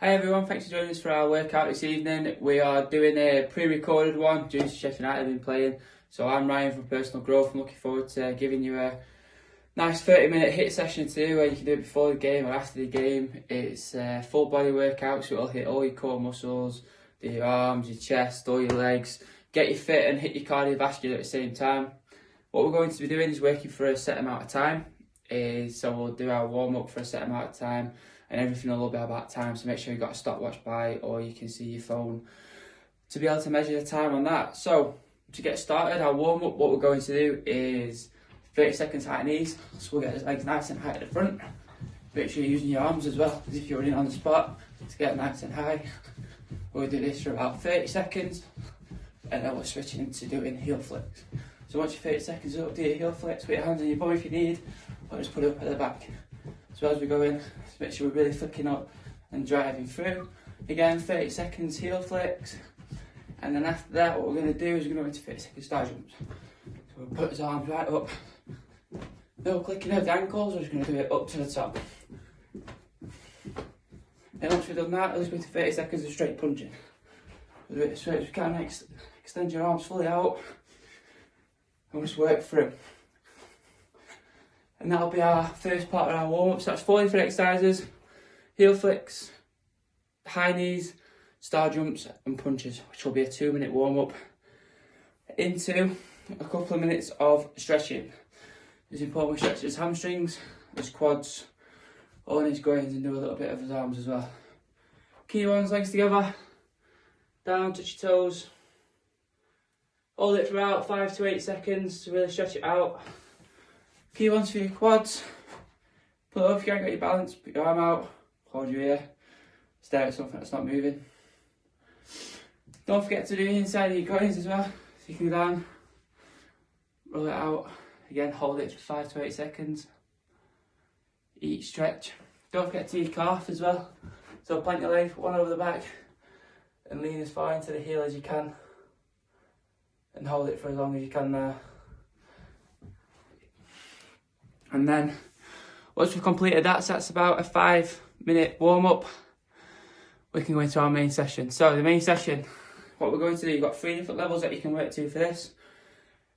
Hi everyone, thanks for joining us for our workout this evening. We are doing a pre-recorded one due to Sheffield United have been playing. So I'm Ryan from Personal Growth. I'm looking forward to giving you a nice 30-minute HIIT session to do where you can do it before the game or after the game. It's a full body workout, so it'll hit all your core muscles, do your arms, your chest, all your legs, get you fit and hit your cardiovascular at the same time. What we're going to be doing is working for a set amount of time. So we'll do our warm-up for a set amount of time, and everything will be about time, so make sure you've got a stopwatch by, or you can see your phone to be able to measure the time on that. So to get started, our warm-up, what we're going to do is 30 seconds high knees. So we'll get the legs nice and high at the front. Make sure you're using your arms as well, as if you're running on the spot, to get nice and high. We'll do this for about 30 seconds, and then we're switching into doing heel flicks. So once you're 30 seconds up, do your heel flicks, put your hands on your bum if you need, or just put it up at the back. So as we go in, just make sure we're really flicking up and driving through. Again, 30 seconds heel flicks. And then after that, what we're going to do is we're going to go into 30 second star jumps. So we'll put his arms right up. No clicking over the ankles, we're just going to do it up to the top. And once we've done that, let's go into 30 seconds of straight punching. We'll do it as straight as we can, extend your arms fully out. And just work through. And that'll be our first part of our warm-up. So that's 4 different exercises: heel flicks, high knees, star jumps and punches, which will be a 2-minute warm-up into a couple of minutes of stretching. It's important we stretch his hamstrings, his quads, all in his groins, and do a little bit of his arms as well. Key ones, legs together, down, touch your toes. Hold it for about 5 to 8 seconds to really stretch it out. Key ones for your quads. Pull it up if you can't get your balance, put your arm out, hold your ear, stare at something that's not moving. Don't forget to do the inside of your groins as well. So you can go down, roll it out, again hold it for 5 to 8 seconds. Each stretch. Don't forget to do your calf as well. So plant your leg, put one over the back, and lean as far into the heel as you can. And hold it for as long as you can there. And then once we've completed that, so that's about a 5-minute warm-up, we can go into our main session. So the main session, what we're going to do, you've got 3 different levels that you can work to for this.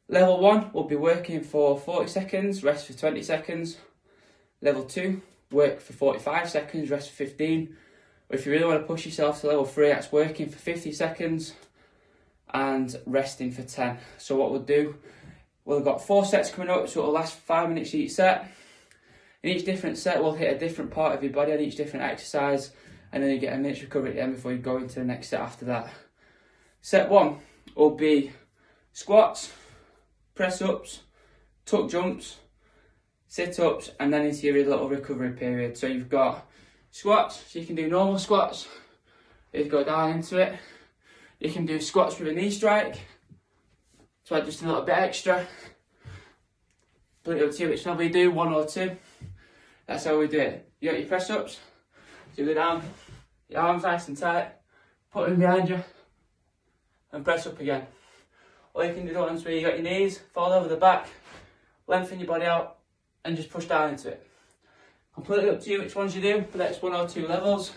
Level 1, we'll be working for 40 seconds, rest for 20 seconds. Level 2, work for 45 seconds, rest for 15. Or if you really want to push yourself to level 3, that's working for 50 seconds and resting for 10. So what we'll do, we've got 4 sets coming up, so it'll last 5 minutes each set. In each different set, we'll hit a different part of your body on each different exercise, and then you get a minute's recovery at the end before you go into the next set after that. Set 1 will be squats, press-ups, tuck jumps, sit-ups, and then into your little recovery period. So you've got squats, so you can do normal squats, you go down into it. You can do squats with a knee strike, so add just a little bit extra. Split up to you which level you do, 1 or 2. That's how we do it. You got your press ups, so you go down, your arms nice and tight, put them behind you, and press up again. Or you can do the ones where you got your knees, fall over the back, lengthen your body out, and just push down into it. Completely up to you which ones you do, but that's 1 or 2 levels.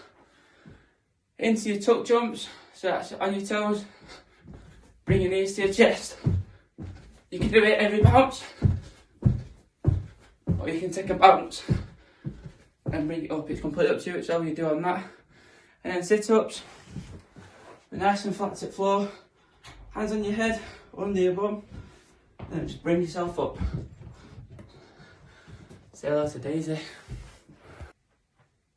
Into your tuck jumps, so that's on your toes, bring your knees to your chest. You can do it every bounce, or you can take a bounce and bring it up. It's completely up to you whichever you do on that. And then sit-ups, nice and flat to the floor, hands on your head, under your bum, and then just bring yourself up. Say hello to Daisy.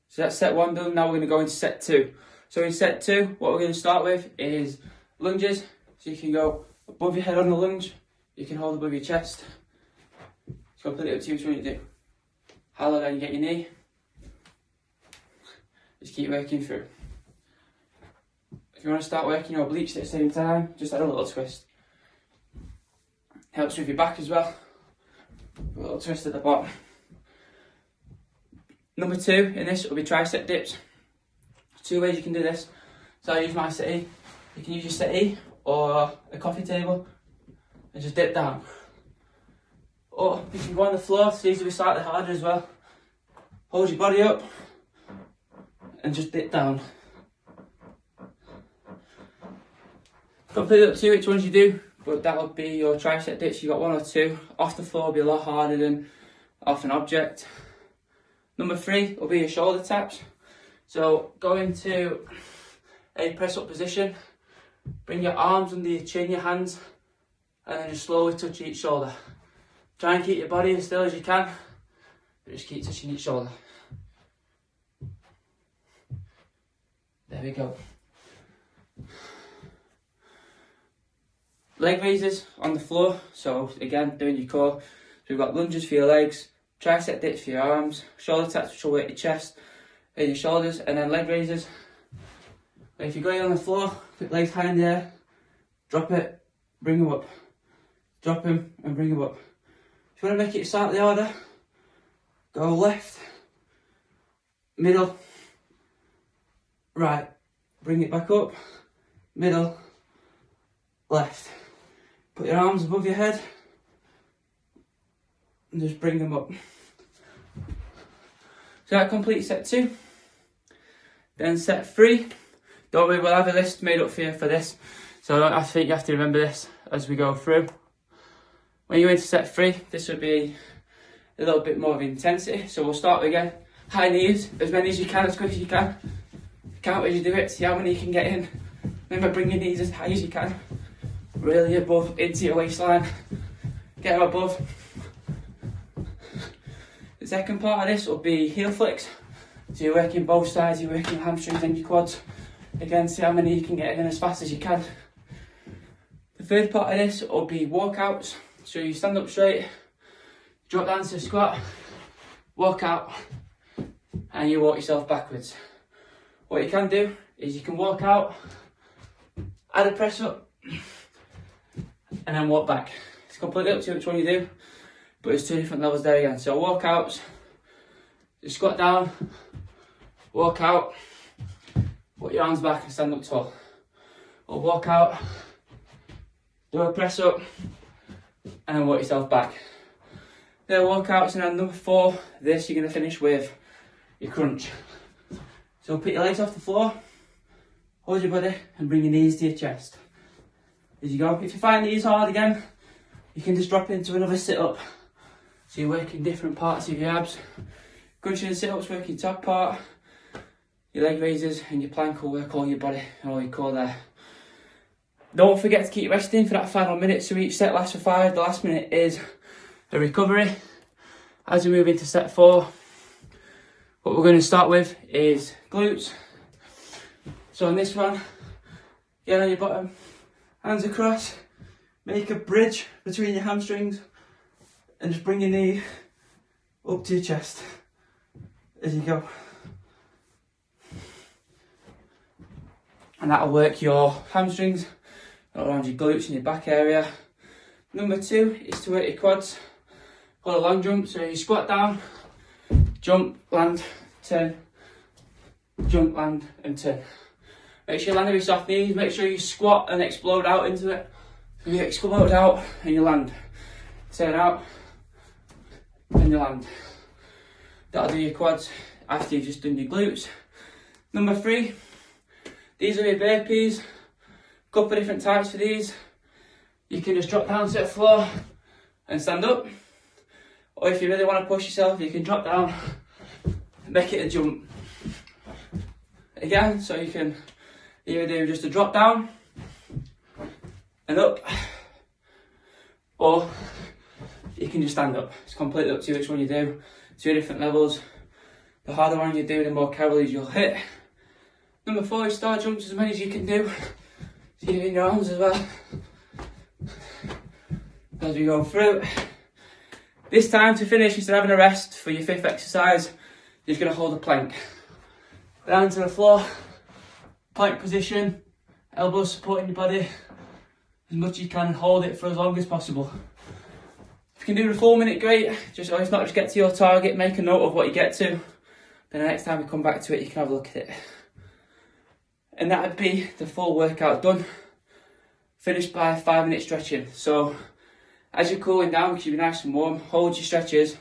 So that's set 1 done, now we're going to go into set 2. So in set 2, what we're going to start with is lunges. So you can go above your head on the lunge, you can hold above your chest. It's completely up to you which one you do. How low down you get your knee. Just keep working through. If you want to start working your obliques at the same time, just add a little twist. Helps with your back as well. A little twist at the bottom. Number 2 in this will be tricep dips. 2 ways you can do this. So I use my settee. You can use your settee or a coffee table and just dip down. Or if you go on the floor, it's easy to be slightly harder as well. Hold your body up and just dip down. Completely up to you which ones you do, but that would be your tricep dips. You got 1 or 2. Off the floor will be a lot harder than off an object. Number 3 will be your shoulder taps. So go into a press up position, bring your arms under your chin, your hands, and then just slowly touch each shoulder. Try and keep your body as still as you can, but just keep touching each shoulder. There we go. Leg raises on the floor, so again, doing your core. So we've got lunges for your legs, tricep dips for your arms, shoulder taps which will work your chest and your shoulders, and then leg raises. If you're going on the floor, put legs high in the air, drop it, bring them up. Drop them and bring them up. If you want to make it slightly harder, go left, middle, right, bring it back up, middle, left. Put your arms above your head and just bring them up. So that completes set 2. Then set 3. Don't worry, we'll have a list made up for you for this. So I think you have to remember this as we go through. When you go into set 3, this would be a little bit more of intensity. So we'll start again. High knees, as many as you can, as quick as you can. Count as you do it, see how many you can get in. Remember, bring your knees as high as you can. Really above, into your waistline. Get them above. The second part of this will be heel flicks. So you're working both sides, you're working your hamstrings and your quads. Again, see how many you can get in as fast as you can. The third part of this will be walkouts. So you stand up straight, drop down to a squat, walk out, and you walk yourself backwards. What you can do is you can walk out, add a press up, and then walk back. It's completely up to you which one you do, but there's 2 different levels there again. So walkouts, just squat down, walk out, put your arms back and stand up tall. Or walk out, do a press up, and then walk yourself back. There are walkouts, and then number 4, this you're going to finish with your crunch. So put your legs off the floor, hold your body, and bring your knees to your chest. As you go. If you find these hard again, you can just drop into another sit-up. So you're working different parts of your abs. Crunching and sit-ups work your top part, your leg raises, and your plank will work all your body and all your core there. Don't forget to keep resting for that final minute. So each set lasts for 5. The last minute is a recovery. As we move into set 4, what we're going to start with is glutes. So on this one, get on your bottom, hands across, make a bridge between your hamstrings, and just bring your knee up to your chest as you go. And that'll work your hamstrings around your glutes and your back area. Number 2 is to work your quads. Pull a long jump, so you squat down, jump, land, turn, jump, land and turn. Make sure you land with your soft knees, make sure you squat and explode out into it. So you explode out and you land. Turn out and you land. That'll do your quads after you've just done your glutes. Number 3, these are your burpees. Couple of different types for these. You can just drop down to the floor and stand up. Or if you really want to push yourself, you can drop down and make it a jump. Again, so you can either do just a drop down and up, or you can just stand up. It's completely up to you which one you do. 2 different levels. The harder one you do, the more calories you'll hit. Number 4 is star jumps, as many as you can do. So you're in your arms as well. As we go through. This time to finish, instead of having a rest for your 5th exercise, you're just going to hold a plank. Down to the floor, plank position, elbows supporting your body as much as you can, hold it for as long as possible. If you can do the 4 minute, great. Just always not just get to your target, make a note of what you get to. Then the next time we come back to it, you can have a look at it. And that would be the full workout done. Finished by 5 minute stretching. So as you're cooling down, because you'll be nice and warm, hold your stretches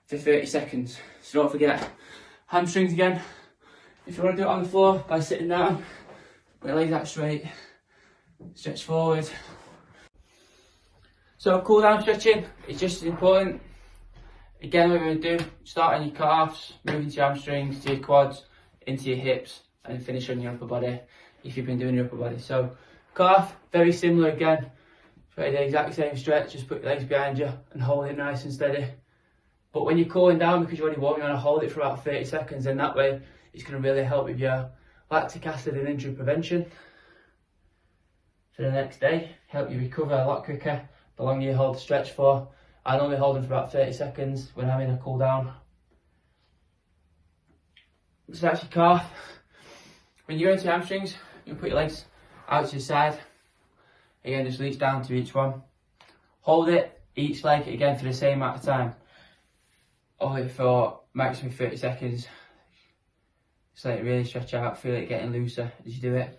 for 30 seconds. So don't forget, hamstrings again. If you want to do it on the floor by sitting down, with your legs out straight, stretch forward. So cool down stretching is just as important. Again, what we're going to do, start on your calves, move into your hamstrings, to your quads, into your hips, and finish on your upper body if you've been doing your upper body. So calf, very similar again. Try the exact same stretch, just put your legs behind you and hold it nice and steady. But when you're cooling down, because you're already warm, you want to hold it for about 30 seconds, and that way it's going to really help with your lactic acid and injury prevention for the next day, help you recover a lot quicker the longer you hold the stretch for. I normally hold them for about 30 seconds when I'm in a cool down. So that's your calf. When you go into your hamstrings, you can put your legs out to the side. Again, just reach down to each one. Hold it, each leg, again for the same amount of time. Hold it for maximum 30 seconds. Just let it really stretch out, feel it getting looser as you do it.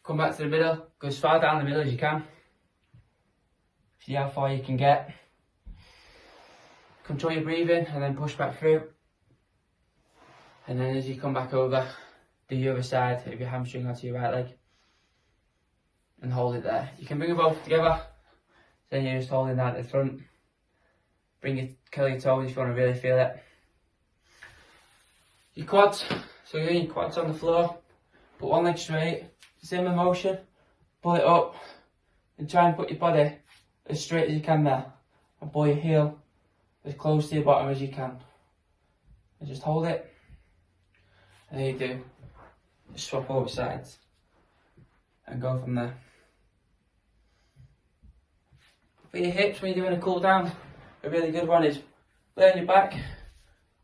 Come back to the middle, go as far down the middle as you can. See how far you can get. Control your breathing and then push back through. And then as you come back over, do your other side of your hamstring onto your right leg. And hold it there. You can bring them both together. Then you're just holding that at the front. Curl your toes if you want to really feel it. Your quads. So you're doing your quads on the floor. Put one leg straight. Similar motion. Pull it up. And try and put your body as straight as you can there. And pull your heel as close to your bottom as you can. And just hold it. And there you do. Just swap over sides. And go from there. For your hips, when you're doing a cool down, a really good one is lay on your back,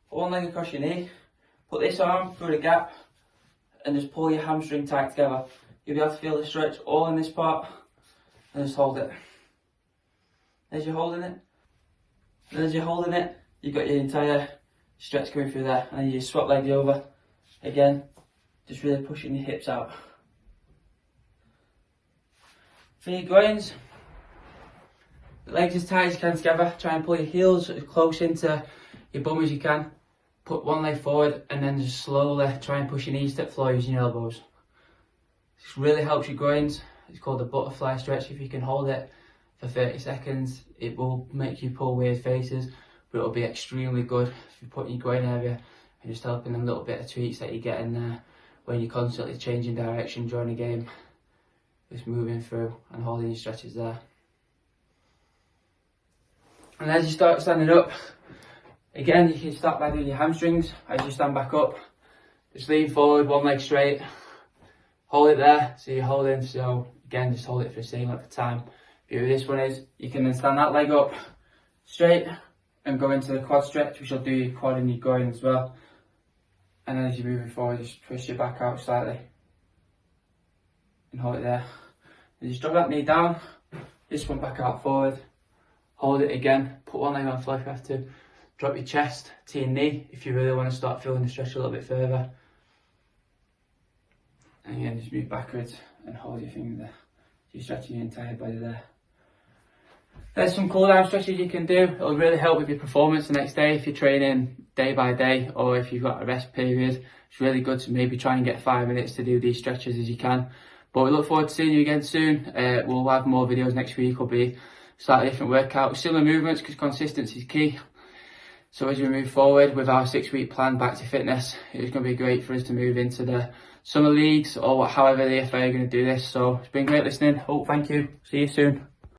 put one leg across your knee, put this arm through the gap, and just pull your hamstring tight together. You'll be able to feel the stretch all in this part, and just hold it. As you're holding it, you've got your entire stretch coming through there, and you swap legs over. Again, just really pushing your hips out. For your groins, legs as tight as you can together. Try and pull your heels as close into your bum as you can. Put one leg forward and then just slowly try and push your knees to the floor using your elbows. This really helps your groins. It's called the butterfly stretch. If you can hold it for 30 seconds, it will make you pull weird faces, but it'll be extremely good if you're putting your groin area and just helping them little bit of tweaks that you get in there when you're constantly changing direction during a game. Just moving through and holding your stretches there. And as you start standing up, again, you can start by doing your hamstrings. As you stand back up, just lean forward, one leg straight, hold it there. So you're holding, so again, just hold it for the same length of time. Beauty of this one is, you can then stand that leg up straight and go into the quad stretch, which will do your quad and your groin as well. And then as you're moving forward, just twist your back out slightly and hold it there. And just drop that knee down, this one back out forward. Hold it again, put one leg on the floor if you have to. Drop your chest to your knee if you really want to start feeling the stretch a little bit further. And again, just move backwards and hold your finger there. So you're stretching your entire body there. There's some cool down stretches you can do. It'll really help with your performance the next day if you're training day by day or if you've got a rest period. It's really good to maybe try and get 5 minutes to do these stretches as you can. But we look forward to seeing you again soon. We'll have more videos next week. It'll be slightly different workouts, similar movements because consistency is key. So as we move forward with our 6-week plan back to fitness, it's going to be great for us to move into the summer leagues or however the FA are going to do this. So it's been great listening. Thank you. See you soon.